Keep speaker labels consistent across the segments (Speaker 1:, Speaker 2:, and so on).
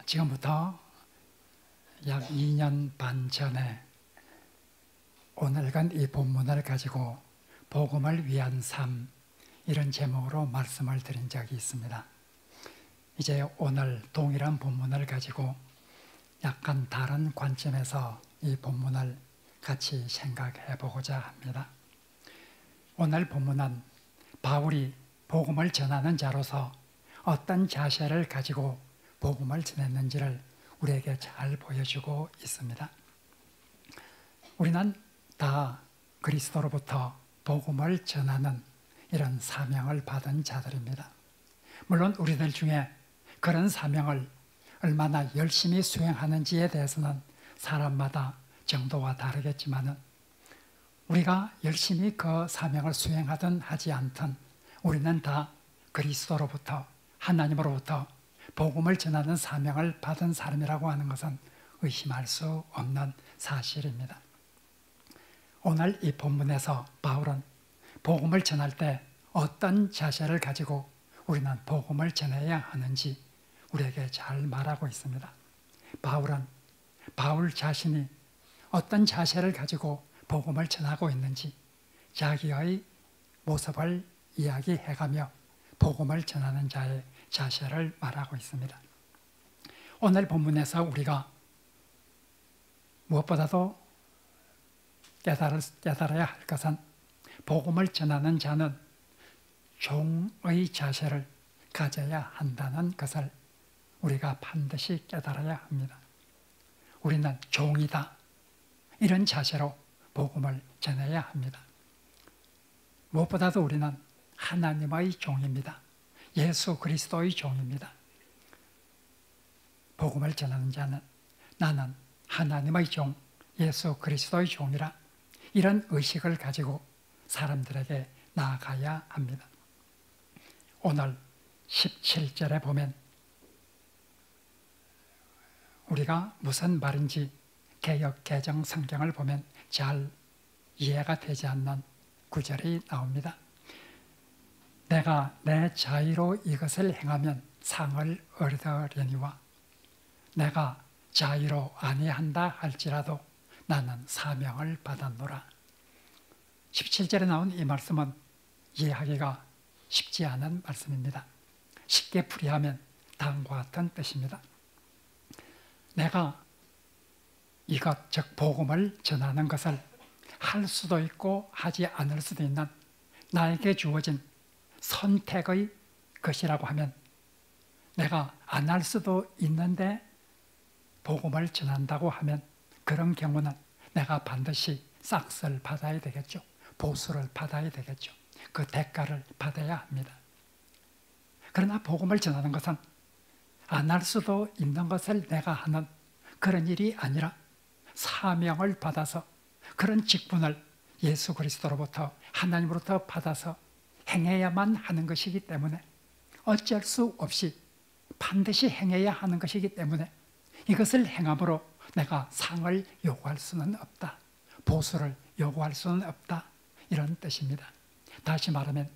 Speaker 1: 지금부터 약 2년 반 전에 오늘간 이 본문을 가지고 복음을 위한 삶, 이런 제목으로 말씀을 드린 적이 있습니다. 이제 오늘 동일한 본문을 가지고 약간 다른 관점에서 이 본문을 같이 생각해 보고자 합니다. 오늘 본문은 바울이 복음을 전하는 자로서 어떤 자세를 가지고 복음을 전했는지를 우리에게 잘 보여주고 있습니다. 우리는 다 그리스도로부터 복음을 전하는 이런 사명을 받은 자들입니다. 물론 우리들 중에 그런 사명을 얼마나 열심히 수행하는지에 대해서는 사람마다 정도가 다르겠지만 우리가 열심히 그 사명을 수행하든 하지 않든 우리는 다 그리스도로부터, 하나님으로부터 복음을 전하는 사명을 받은 사람이라고 하는 것은 의심할 수 없는 사실입니다. 오늘 이 본문에서 바울은 복음을 전할 때 어떤 자세를 가지고 우리는 복음을 전해야 하는지 우리에게 잘 말하고 있습니다. 바울은 바울 자신이 어떤 자세를 가지고 복음을 전하고 있는지 자기의 모습을 이야기해가며 복음을 전하는 자의 자세를 말하고 있습니다. 오늘 본문에서 우리가 무엇보다도 깨달아야 할 것은 복음을 전하는 자는 종의 자세를 가져야 한다는 것을 우리가 반드시 깨달아야 합니다. 우리는 종이다, 이런 자세로 복음을 전해야 합니다. 무엇보다도 우리는 하나님의 종입니다. 예수 그리스도의 종입니다. 복음을 전하는 자는 나는 하나님의 종, 예수 그리스도의 종이라, 이런 의식을 가지고 사람들에게 나아가야 합니다. 오늘 17절에 보면 우리가 무슨 말인지 개역 개정 성경을 보면 잘 이해가 되지 않는 구절이 나옵니다. 내가 내 자의로 이것을 행하면 상을 얻으려니와 내가 자의로 아니한다 할지라도 나는 사명을 받았노라. 17절에 나온 이 말씀은 이해하기가 쉽지 않은 말씀입니다. 쉽게 풀이하면 다음과 같은 뜻입니다. 내가 이것, 즉 복음을 전하는 것을 할 수도 있고 하지 않을 수도 있는 나에게 주어진 선택의 것이라고 하면 내가 안 할 수도 있는데 복음을 전한다고 하면 그런 경우는 내가 반드시 싹스를 받아야 되겠죠. 보수를 받아야 되겠죠. 그 대가를 받아야 합니다. 그러나 복음을 전하는 것은 안 할 수도 있는 것을 내가 하는 그런 일이 아니라 사명을 받아서 그런 직분을 예수 그리스도로부터, 하나님으로부터 받아서 행해야만 하는 것이기 때문에 어쩔 수 없이 반드시 행해야 하는 것이기 때문에 이것을 행함으로 내가 상을 요구할 수는 없다. 보수를 요구할 수는 없다. 이런 뜻입니다. 다시 말하면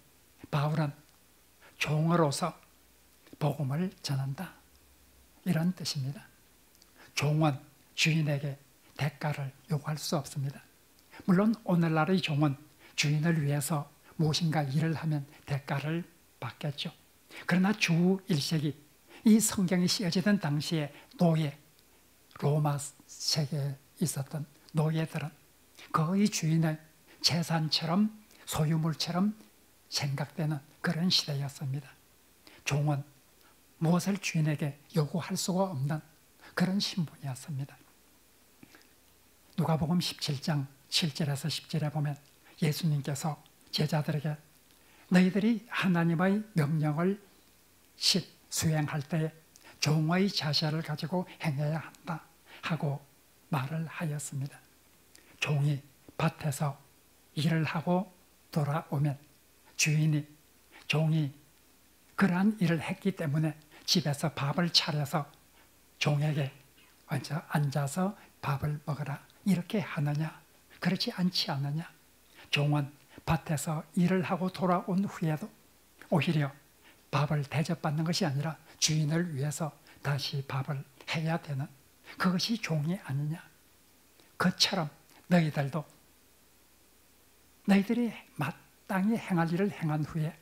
Speaker 1: 바울은 종으로서 복음을 전한다. 이런 뜻입니다. 종은 주인에게 대가를 요구할 수 없습니다. 물론 오늘날의 종은 주인을 위해서 무엇인가 일을 하면 대가를 받겠죠. 그러나 주 1세기 이 성경이 쓰여지던 당시에 노예, 로마 세계에 있었던 노예들은 거의 주인의 재산처럼 소유물처럼 생각되는 그런 시대였습니다. 종은 무엇을 주인에게 요구할 수가 없는 그런 신분이었습니다. 누가복음 17장 7절에서 10절에 보면 예수님께서 제자들에게 너희들이 하나님의 명령을 수행할 때 종의 자세를 가지고 행해야 한다 하고 말을 하였습니다. 종이 밭에서 일을 하고 돌아오면 주인이 종이 그러한 일을 했기 때문에 집에서 밥을 차려서 종에게 앉아서 밥을 먹어라 이렇게 하느냐? 그렇지 않지 않느냐? 종은 밭에서 일을 하고 돌아온 후에도 오히려 밥을 대접받는 것이 아니라 주인을 위해서 다시 밥을 해야 되는 그것이 종이 아니냐. 그처럼 너희들도 너희들이 마땅히 행할 일을 행한 후에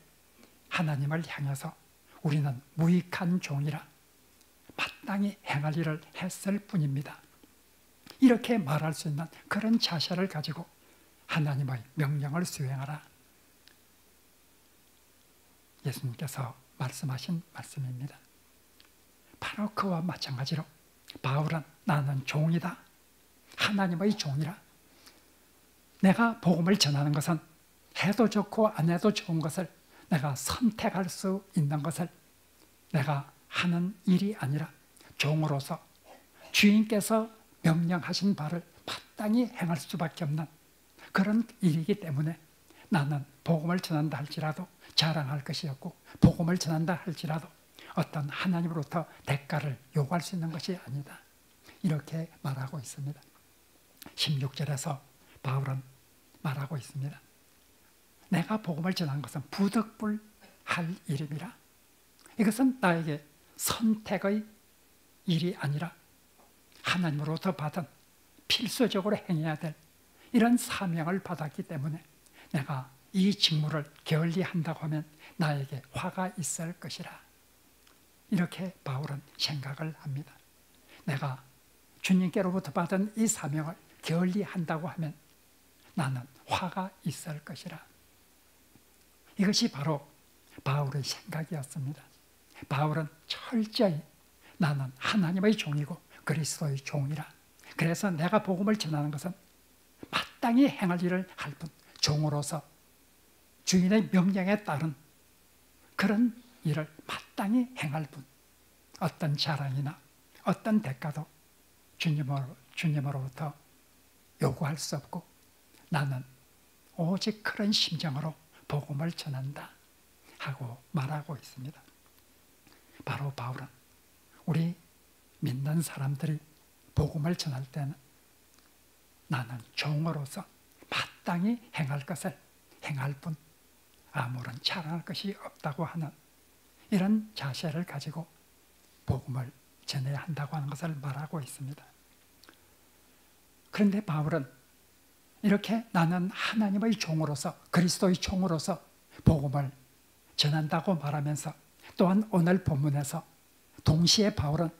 Speaker 1: 하나님을 향해서 우리는 무익한 종이라 마땅히 행할 일을 했을 뿐입니다. 이렇게 말할 수 있는 그런 자세를 가지고 하나님의 명령을 수행하라. 예수님께서 말씀하신 말씀입니다. 바로 그와 마찬가지로 바울은 나는 종이다. 하나님의 종이라. 내가 복음을 전하는 것은 해도 좋고 안 해도 좋은 것을 내가 선택할 수 있는 것을 내가 하는 일이 아니라 종으로서 주인께서 명령하신 바를 마땅히 행할 수밖에 없는 그런 일이기 때문에 나는 복음을 전한다 할지라도 자랑할 것이 없고 복음을 전한다 할지라도 어떤 하나님으로부터 대가를 요구할 수 있는 것이 아니다. 이렇게 말하고 있습니다. 16절에서 바울은 말하고 있습니다. 내가 복음을 전한 것은 부득불할 일임이라. 이것은 나에게 선택의 일이 아니라 하나님으로부터 받은 필수적으로 행해야 될 이런 사명을 받았기 때문에 내가 이 직무를 게을리한다고 하면 나에게 화가 있을 것이라. 이렇게 바울은 생각을 합니다. 내가 주님께로부터 받은 이 사명을 게을리한다고 하면 나는 화가 있을 것이라. 이것이 바로 바울의 생각이었습니다. 바울은 철저히 나는 하나님의 종이고 그리스도의 종이라. 그래서 내가 복음을 전하는 것은 마땅히 행할 일을 할 뿐 종으로서 주인의 명령에 따른 그런 일을 마땅히 행할 뿐 어떤 자랑이나 어떤 대가도 주님으로부터 요구할 수 없고 나는 오직 그런 심정으로 복음을 전한다 하고 말하고 있습니다. 바로 바울은 우리 믿는 사람들이 복음을 전할 때는 나는 종으로서 마땅히 행할 것을 행할 뿐 아무런 자랑할 것이 없다고 하는 이런 자세를 가지고 복음을 전해야 한다고 하는 것을 말하고 있습니다. 그런데 바울은 이렇게 나는 하나님의 종으로서 그리스도의 종으로서 복음을 전한다고 말하면서 또한 오늘 본문에서 동시에 바울은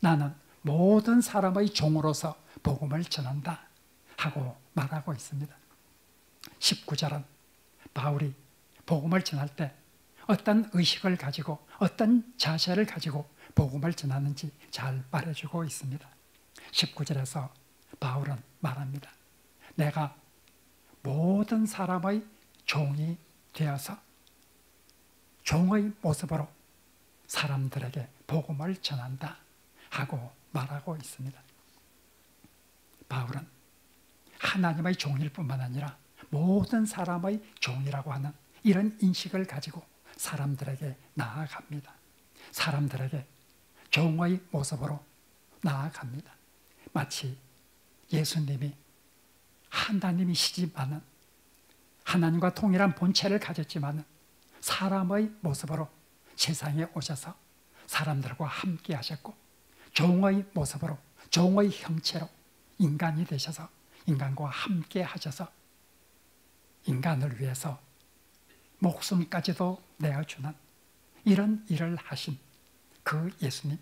Speaker 1: 나는 모든 사람의 종으로서 복음을 전한다 하고 말하고 있습니다. 19절은 바울이 복음을 전할 때 어떤 의식을 가지고 어떤 자세를 가지고 복음을 전하는지 잘 말해주고 있습니다. 19절에서 바울은 말합니다. 내가 모든 사람의 종이 되어서 종의 모습으로 사람들에게 복음을 전한다 하고 말하고 있습니다. 바울은 하나님의 종일 뿐만 아니라 모든 사람의 종이라고 하는 이런 인식을 가지고 사람들에게 나아갑니다. 사람들에게 종의 모습으로 나아갑니다. 마치 예수님이 하나님이시지만은 하나님과 동일한 본체를 가졌지만은 사람의 모습으로 세상에 오셔서 사람들과 함께 하셨고 종의 모습으로 종의 형체로 인간이 되셔서 인간과 함께 하셔서 인간을 위해서 목숨까지도 내어주는 이런 일을 하신 그 예수님,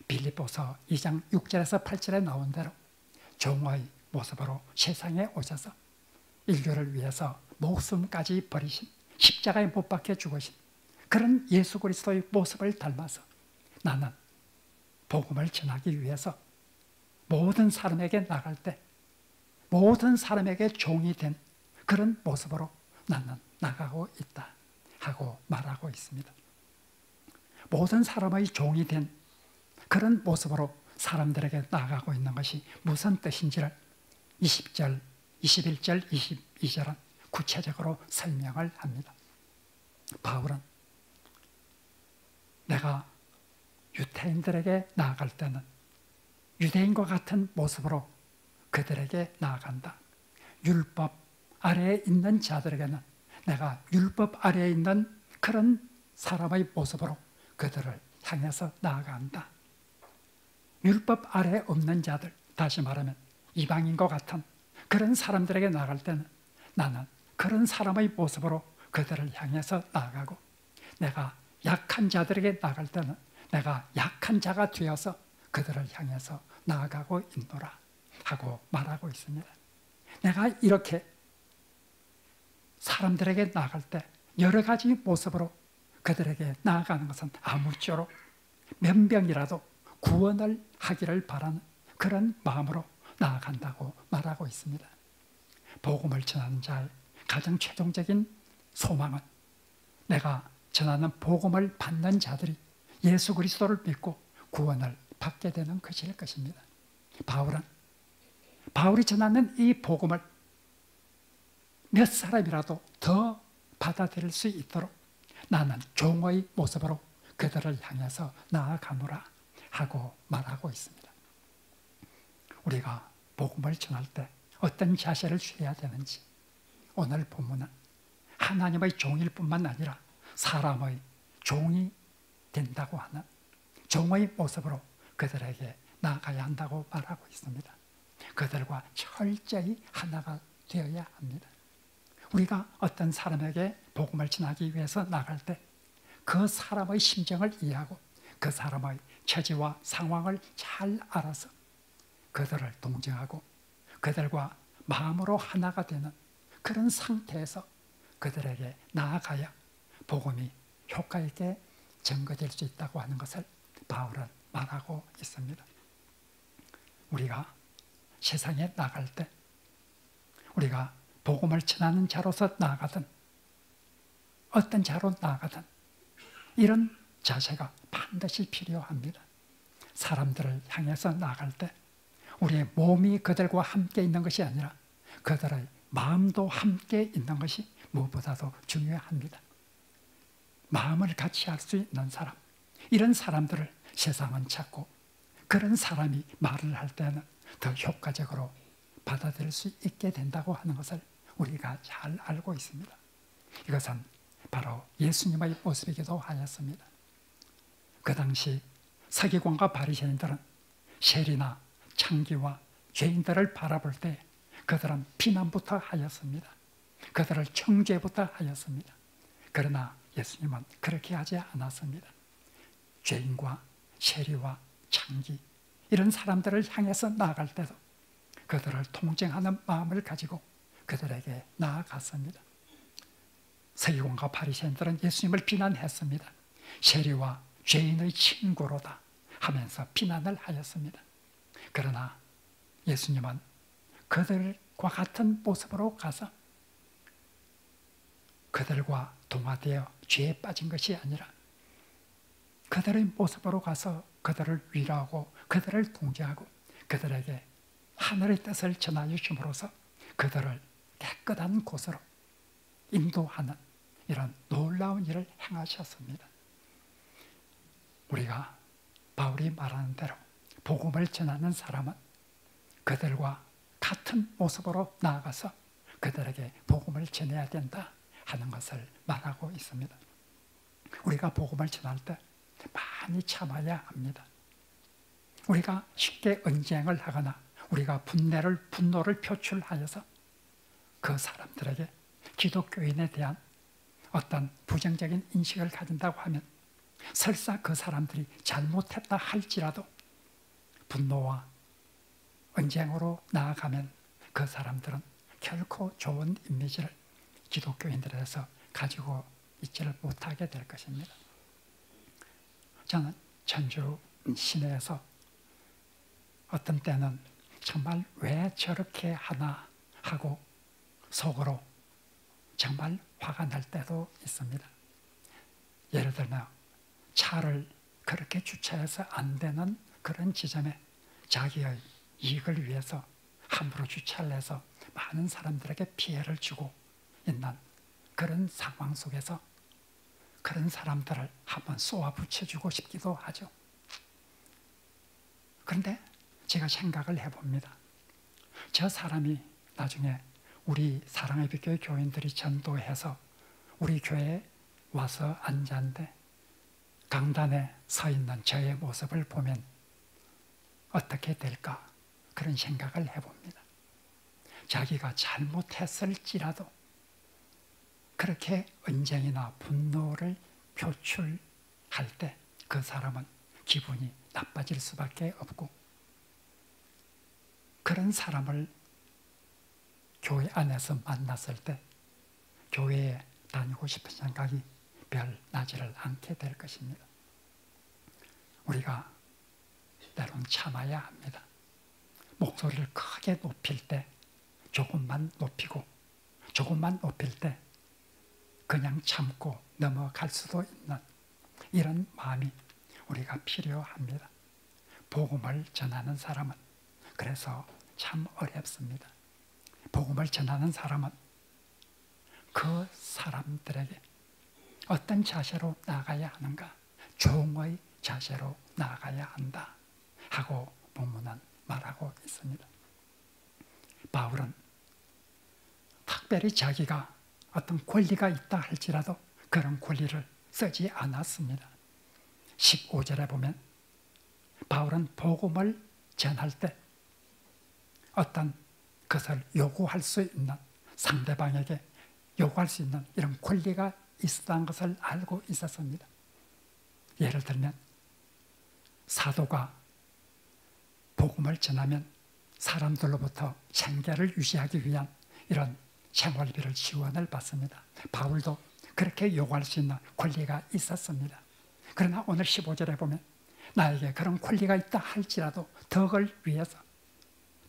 Speaker 1: 빌립보서 2장 6절에서 8절에 나온 대로 종의 모습으로 세상에 오셔서 인류를 위해서 목숨까지 버리신 십자가에 못 박혀 죽으신 그런 예수 그리스도의 모습을 닮아서 나는 복음을 전하기 위해서 모든 사람에게 나갈 때 모든 사람에게 종이 된 그런 모습으로 나는 나가고 있다 하고 말하고 있습니다. 모든 사람의 종이 된 그런 모습으로 사람들에게 나아가고 있는 것이 무슨 뜻인지를 20절, 21절, 22절은 구체적으로 설명을 합니다. 바울은 내가 유대인들에게 나아갈 때는 유대인과 같은 모습으로 그들에게 나아간다. 율법 아래에 있는 자들에게는 내가 율법 아래에 있는 그런 사람의 모습으로 그들을 향해서 나아간다. 율법 아래 없는 자들, 다시 말하면 이방인과 같은 그런 사람들에게 나갈 때는 나는 그런 사람의 모습으로 그들을 향해서 나아가고, 내가 약한 자들에게 나갈 때는 내가 약한 자가 되어서 그들을 향해서 나아가고 있노라 하고 말하고 있습니다. 내가 이렇게 사람들에게 나아갈 때 여러 가지 모습으로 그들에게 나아가는 것은 아무쪼록 면병이라도 구원을 하기를 바라는 그런 마음으로 나아간다고 말하고 있습니다. 복음을 전하는 자의 가장 최종적인 소망은 내가 전하는 복음을 받는 자들이 예수 그리스도를 믿고 구원을 받게 되는 것일 것입니다. 바울이 전하는 이 복음을 몇 사람이라도 더 받아들일 수 있도록 나는 종의 모습으로 그들을 향해서 나아가노라 하고 말하고 있습니다. 우리가 복음을 전할 때 어떤 자세를 취해야 되는지, 오늘 본문은 하나님의 종일 뿐만 아니라 사람의 종이 된다고 하는 종의 모습으로 그들에게 나아가야 한다고 말하고 있습니다. 그들과 철저히 하나가 되어야 합니다. 우리가 어떤 사람에게 복음을 전하기 위해서 나갈 때 그 사람의 심정을 이해하고 그 사람의 처지와 상황을 잘 알아서 그들을 동정하고 그들과 마음으로 하나가 되는 그런 상태에서 그들에게 나아가야 복음이 효과 있게 전거될 수 있다고 하는 것을 바울은 말하고 있습니다. 우리가 세상에 나갈 때 우리가 복음을 전하는 자로서 나아가든 어떤 자로 나아가든 이런 자세가 반드시 필요합니다. 사람들을 향해서 나아갈 때 우리의 몸이 그들과 함께 있는 것이 아니라 그들의 마음도 함께 있는 것이 무엇보다도 중요합니다. 마음을 같이 할 수 있는 사람, 이런 사람들을 세상은 찾고 그런 사람이 말을 할 때는 더 효과적으로 받아들일 수 있게 된다고 하는 것을 우리가 잘 알고 있습니다. 이것은 바로 예수님의 모습이기도 하였습니다. 그 당시 서기관과 바리새인들은 세리나 창기와 죄인들을 바라볼 때 그들은 비난부터 하였습니다. 그들을 정죄부터 하였습니다. 그러나 예수님은 그렇게 하지 않았습니다. 죄인과 세리와 창기 이런 사람들을 향해서 나아갈 때도 그들을 통증하는 마음을 가지고 그들에게 나아갔습니다. 서기관과 바리새인들은 예수님을 비난했습니다. 세리와 죄인의 친구로다 하면서 비난을 하였습니다. 그러나 예수님은 그들과 같은 모습으로 가서 그들과 동화되어 죄에 빠진 것이 아니라 그들의 모습으로 가서 그들을 위로하고 그들을 동정하고 그들에게 하늘의 뜻을 전하여 줌으로써 그들을 깨끗한 곳으로 인도하는 이런 놀라운 일을 행하셨습니다. 우리가 바울이 말하는 대로 복음을 전하는 사람은 그들과 같은 모습으로 나아가서 그들에게 복음을 전해야 된다 하는 것을 말하고 있습니다. 우리가 복음을 전할 때 많이 참아야 합니다. 우리가 쉽게 언쟁을 하거나 우리가 분노를 표출하여서 그 사람들에게 기독교인에 대한 어떤 부정적인 인식을 가진다고 하면 설사 그 사람들이 잘못했다 할지라도 분노와 언쟁으로 나아가면 그 사람들은 결코 좋은 이미지를 기독교인들에서 가지고 있지를 못하게 될 것입니다. 저는 전주 시내에서 어떤 때는 정말 왜 저렇게 하나 하고 속으로 정말 화가 날 때도 있습니다. 예를 들면 차를 그렇게 주차해서 안 되는 그런 지점에 자기의 이익을 위해서 함부로 주차를 해서 많은 사람들에게 피해를 주고 있는 그런 상황 속에서 그런 사람들을 한번 쏘아붙여주고 싶기도 하죠. 그런데 제가 생각을 해봅니다. 저 사람이 나중에 우리 사랑의 빛교회 교인들이 전도해서 우리 교회에 와서 앉았는데 강단에 서 있는 저의 모습을 보면 어떻게 될까? 그런 생각을 해봅니다. 자기가 잘못했을지라도 그렇게 언쟁이나 분노를 표출할 때 그 사람은 기분이 나빠질 수밖에 없고, 그런 사람을 교회 안에서 만났을 때 교회에 다니고 싶은 생각이 별 나지를 않게 될 것입니다. 우리가 때론 참아야 합니다. 목소리를 크게 높일 때 조금만 높이고, 조금만 높일 때 그냥 참고 넘어갈 수도 있는 이런 마음이 우리가 필요합니다. 복음을 전하는 사람은 그래서 참 어렵습니다. 복음을 전하는 사람은 그 사람들에게 어떤 자세로 나아가야 하는가? 종의 자세로 나아가야 한다 하고 본문은 말하고 있습니다. 바울은 특별히 자기가 어떤 권리가 있다 할지라도 그런 권리를 쓰지 않았습니다. 15절에 보면 바울은 복음을 전할 때 어떤 것을 요구할 수 있는, 상대방에게 요구할 수 있는 이런 권리가 있었다는 것을 알고 있었습니다. 예를 들면 사도가 복음을 전하면 사람들로부터 생계를 유지하기 위한 이런 생활비를 지원을 받습니다. 바울도 그렇게 요구할 수 있는 권리가 있었습니다. 그러나 오늘 15절에 보면 나에게 그런 권리가 있다 할지라도 덕을 위해서,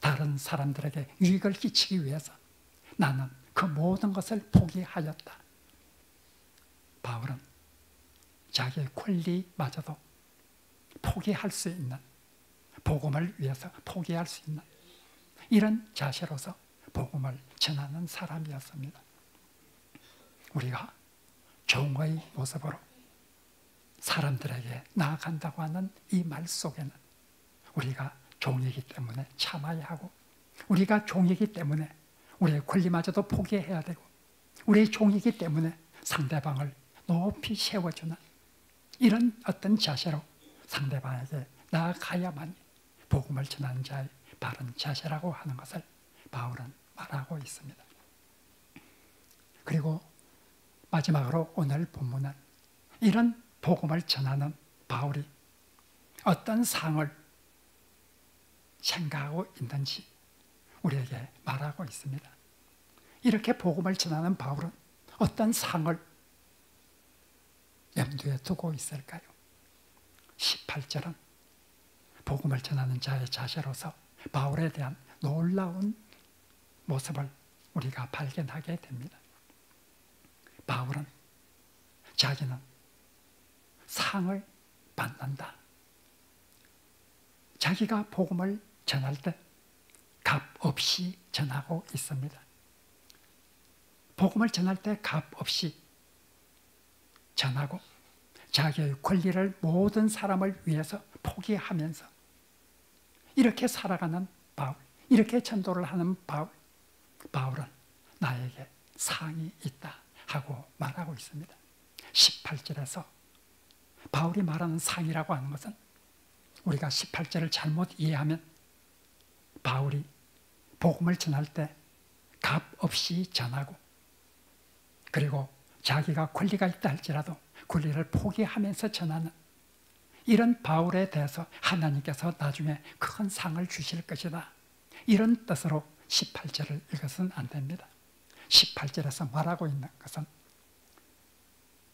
Speaker 1: 다른 사람들에게 유익을 끼치기 위해서 나는 그 모든 것을 포기하였다. 바울은 자기의 권리마저도 포기할 수 있는, 복음을 위해서 포기할 수 있는 이런 자세로서 복음을 전하는 사람이었습니다. 우리가 종의 모습으로 사람들에게 나아간다고 하는 이 말 속에는 우리가 종이기 때문에 참아야 하고, 우리가 종이기 때문에 우리의 권리마저도 포기해야 되고, 우리의 종이기 때문에 상대방을 높이 세워주는 이런 어떤 자세로 상대방에게 나아가야만이 복음을 전하는 자의 바른 자세라고 하는 것을 바울은 말하고 있습니다. 그리고 마지막으로 오늘 본문은 이런 복음을 전하는 바울이 어떤 상을 생각하고 있는지 우리에게 말하고 있습니다. 이렇게 복음을 전하는 바울은 어떤 상을 염두에 두고 있을까요? 18절은 복음을 전하는 자의 자세로서 바울에 대한 놀라운 모습을 우리가 발견하게 됩니다. 바울은 자기는 상을 받는다. 자기가 복음을 전할 때 값 없이 전하고 있습니다. 복음을 전할 때 값 없이 전하고 자기의 권리를 모든 사람을 위해서 포기하면서 이렇게 살아가는 바울, 이렇게 전도를 하는 바울은 나에게 상이 있다 하고 말하고 있습니다. 18절에서 바울이 말하는 상이라고 하는 것은 우리가 18절을 잘못 이해하면 바울이 복음을 전할 때 값 없이 전하고, 그리고 자기가 권리가 있다 할지라도 권리를 포기하면서 전하는 이런 바울에 대해서 하나님께서 나중에 큰 상을 주실 것이다, 이런 뜻으로 18절을 읽어서는 안 됩니다. 18절에서 말하고 있는 것은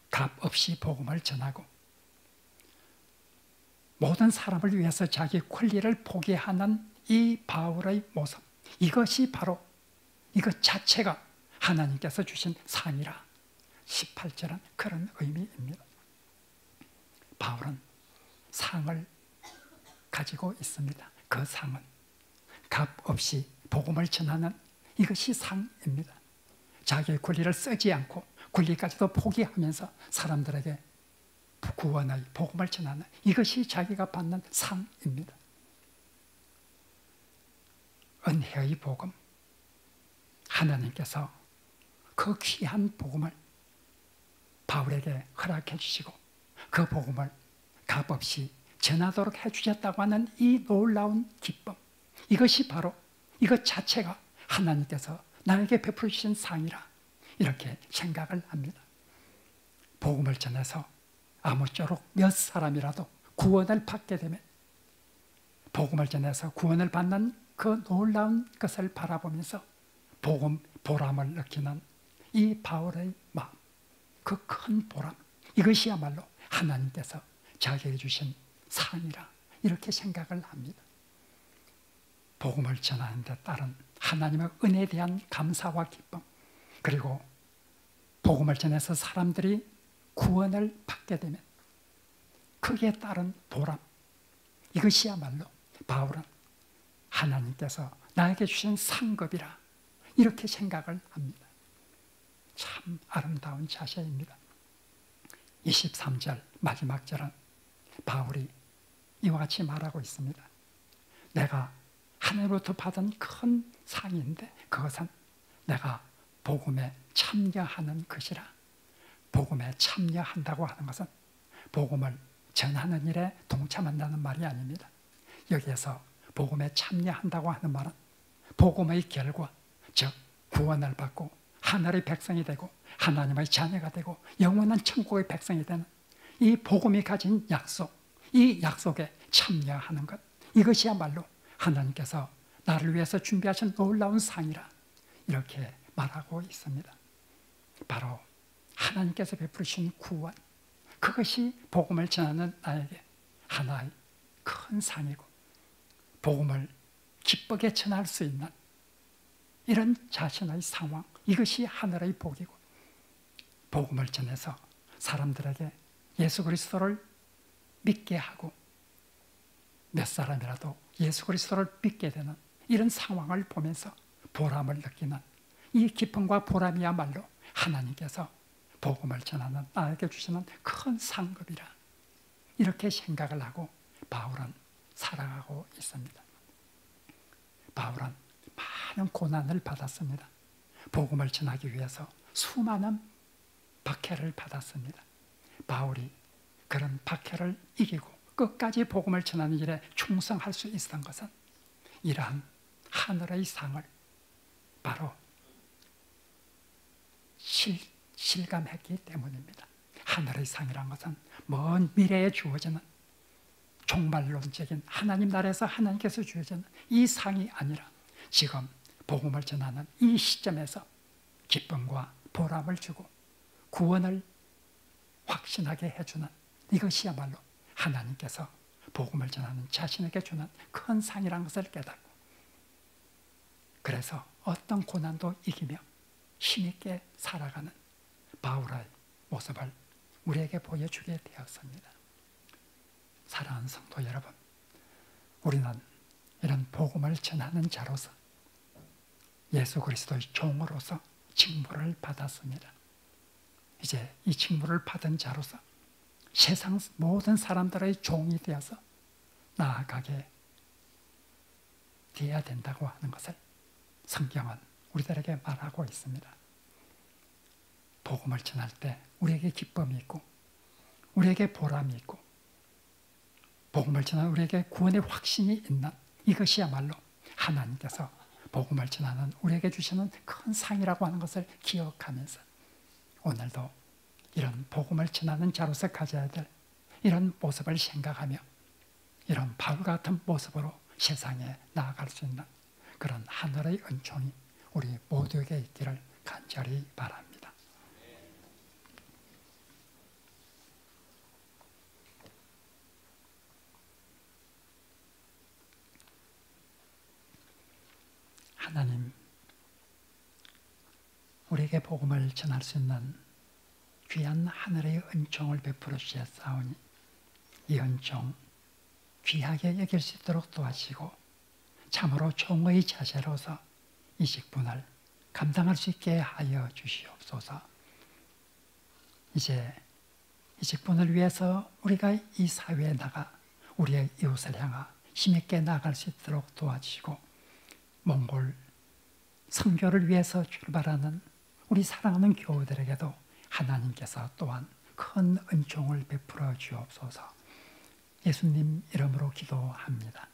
Speaker 1: 값 없이 복음을 전하고 모든 사람을 위해서 자기 권리를 포기하는 이 바울의 모습, 이것이 바로 이것 자체가 하나님께서 주신 상이라 18절은 그런 의미입니다. 바울은 상을 가지고 있습니다. 그 상은 값 없이 복음을 전하는 이것이 상입니다. 자기의 권리를 쓰지 않고 권리까지도 포기하면서 사람들에게 구원의 복음을 전하는 이것이 자기가 받는 상입니다. 은혜의 복음, 하나님께서 그 귀한 복음을 바울에게 허락해 주시고 그 복음을 값없이 전하도록 해주셨다고 하는 이 놀라운 기쁨, 이것이 바로 이것 자체가 하나님께서 나에게 베풀어 주신 상이라 이렇게 생각을 합니다. 복음을 전해서 아무쪼록 몇 사람이라도 구원을 받게 되면 복음을 전해서 구원을 받는 그 놀라운 것을 바라보면서 복음 보람을 느끼는 이 바울의 마음, 그 큰 보람, 이것이야말로 하나님께서 자기에게 주신 상이라 이렇게 생각을 합니다. 복음을 전하는 데 따른 하나님의 은혜에 대한 감사와 기쁨, 그리고 복음을 전해서 사람들이 구원을 받게 되면 그에 따른 보람, 이것이야말로 바울은 하나님께서 나에게 주신 상급이라 이렇게 생각을 합니다. 참 아름다운 자세입니다. 23절 마지막 절은 바울이 이와 같이 말하고 있습니다. 내가 하나님으로부터 받은 큰 상인데 그것은 내가 복음에 참여하는 것이라. 복음에 참여한다고 하는 것은 복음을 전하는 일에 동참한다는 말이 아닙니다. 여기에서 복음에 참여한다고 하는 말은 복음의 결과, 즉 구원을 받고 하늘의 백성이 되고 하나님의 자녀가 되고 영원한 천국의 백성이 되는 이 복음이 가진 약속, 이 약속에 참여하는 것, 이것이야말로 하나님께서 나를 위해서 준비하신 놀라운 상이라 이렇게 말하고 있습니다. 바로 하나님께서 베푸신 구원, 그것이 복음을 전하는 나에게 하나의 큰 상이고 복음을 기쁘게 전할 수 있는 이런 자신의 상황, 이것이 하늘의 복이고 복음을 전해서 사람들에게 예수 그리스도를 믿게 하고 몇 사람이라도 예수 그리스도를 믿게 되는 이런 상황을 보면서 보람을 느끼는 이 기쁨과 보람이야말로 하나님께서 복음을 전하는 나에게 주시는 큰 상급이라 이렇게 생각을 하고 바울은 살아가고 있습니다. 바울은 많은 고난을 받았습니다. 복음을 전하기 위해서 수많은 박해를 받았습니다. 바울이 그런 박해를 이기고 끝까지 복음을 전하는 일에 충성할 수 있었던 것은 이러한 하늘의 상을 바로 실감했기 때문입니다. 하늘의 상이란 것은 먼 미래에 주어지는 종말론적인 하나님 나라에서 하나님께서 주어지는 이 상이 아니라 지금 복음을 전하는 이 시점에서 기쁨과 보람을 주고 구원을 확신하게 해주는 이것이야말로 하나님께서 복음을 전하는 자신에게 주는 큰 상이라는 것을 깨닫고 그래서 어떤 고난도 이기며 힘있게 살아가는 바울의 모습을 우리에게 보여주게 되었습니다. 사랑하는 성도 여러분, 우리는 이런 복음을 전하는 자로서 예수 그리스도의 종으로서 직무를 받았습니다. 이제 이 직무를 받은 자로서 세상 모든 사람들의 종이 되어서 나아가게 되어야 된다고 하는 것을 성경은 우리들에게 말하고 있습니다. 복음을 전할 때 우리에게 기쁨이 있고 우리에게 보람이 있고 복음을 전하는 우리에게 구원의 확신이 있는 이것이야말로 하나님께서 복음을 전하는 우리에게 주시는 큰 상이라고 하는 것을 기억하면서 오늘도 이런 복음을 전하는 자로서 가져야 될 이런 모습을 생각하며 이런 바울 같은 모습으로 세상에 나아갈 수 있는 그런 하늘의 은총이 우리 모두에게 있기를 간절히 바랍니다. 하나님, 우리에게 복음을 전할 수 있는 귀한 하늘의 은총을 베풀어 주셨사오니 이 은총 귀하게 여길 수 있도록 도와주시고 참으로 종의 자세로서 이 직분을 감당할 수 있게 하여 주시옵소서. 이제 이 직분을 위해서 우리가 이 사회에 나가 우리의 이웃을 향하 힘있게 나아갈 수 있도록 도와주시고 몽골 선교를 위해서 출발하는 우리 사랑하는 교우들에게도 하나님께서 또한 큰 은총을 베풀어 주옵소서. 예수님 이름으로 기도합니다.